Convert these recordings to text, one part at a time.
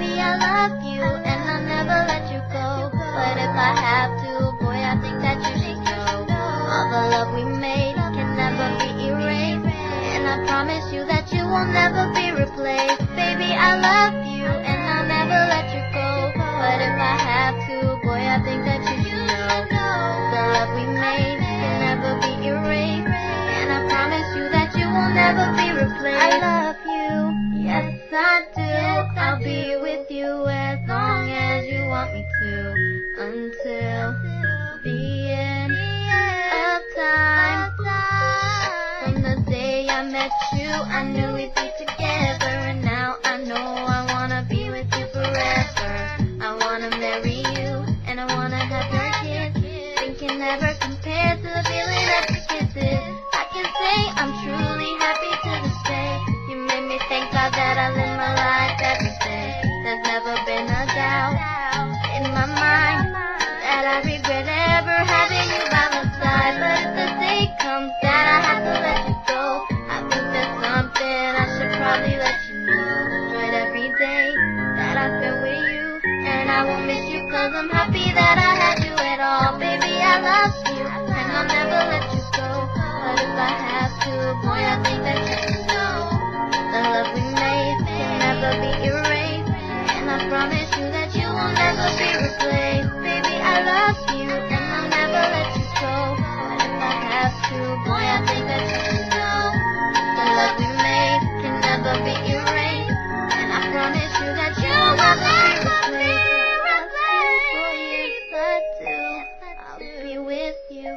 Baby, I love you, and I'll never let you go. But if I have to, boy, I think that you should know. All the love we made can never be erased, and I promise you that you will never be replaced. Baby, I love you, and I'll never let you go. But if I have to, boy, I think that you should know. The love we made can never be erased, and I promise you that you will never be replaced. I love you, yes I do. I'll be with you as long as you want me to, until the end of time. From the day I met you, I knew we'd be together, and now I know I wanna be with you forever. I wanna marry you, and I wanna have your kids. Thinking never compared to the feeling of your kisses. I can say I'm truly happy to this day. You made me thank God that I live my life every day. There's never been a doubt in my mind that I regret ever having you by my side. But if the day comes that I have to let you go, I think there's something I should probably let you know. Enjoyed every day that I spent with you, and I won't miss you 'cause I'm happy that I had you at all. Baby, I love you, and I'll never let you go. But if I have to, boy, I think that you should know. The love we made can never be erased, and I promise you that you will never be replaced. Baby, I love you, and I'll never let you go. But if I have to, boy, I think that you should know. The love we made can never be erased, and I promise you that you will never be replaced. For years I do, I'll be with you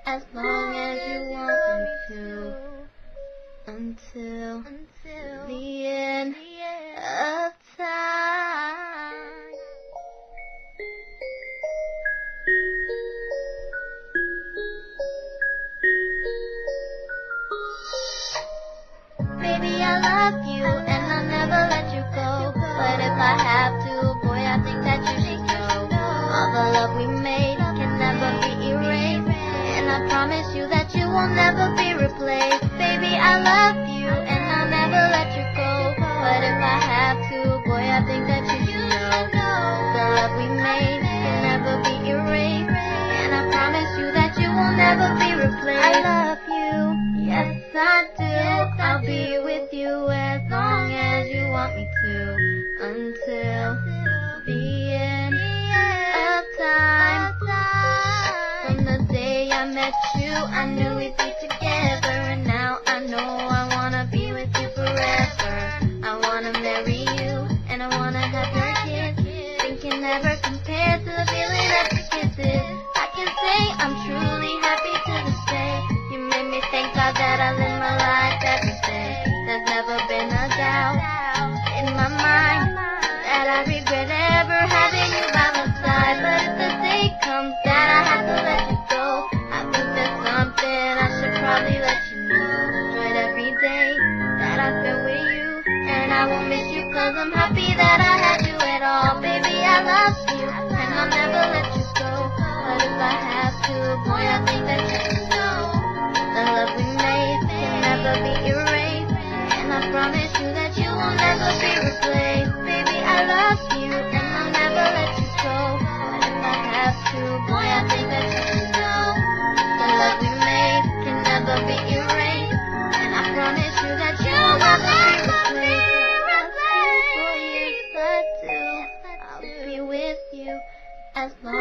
as long as you want me to, until the end of time. Baby, I love you, and I'll never let you go. But if I have to, boy, I think that you should know. All the love we made can never be erased, and I promise you that you will never be replaced. Baby, I love you, and I'll never let you go. But if I have to, boy, I think that you should know. The love we made can never be erased, and I promise you that you will never be replaced. I love you, yes I do. I'll be with you as long as you want me to, until the end of time. From the day I met you, I knew we'd be together, and now I know I wanna be with you forever. I wanna marry you, and I wanna have your kids. Thinking never compared to the feeling of your kisses. I can say I'm truly happy to this day. You made me thank God that I live my life every day. There's never been a doubt in my mind that I regret ever having you by my side. But if the day comes that I have to let you go, I think there's something I should probably let you know. Enjoyed every day that I spent with you, and I won't miss you 'cause I'm happy that I had you at all. Baby, I love you, and I'll never let you go. But if I have to, boy, I think that you should know. The love we made can never be erased, and I promise you that you will never be replaced. Baby, I love you, and I'll never let you go. But if I have to, boy, I think that you should know. The love we made can never be erased, and I promise you that you will never be replaced. For years I do, I'll be with you as long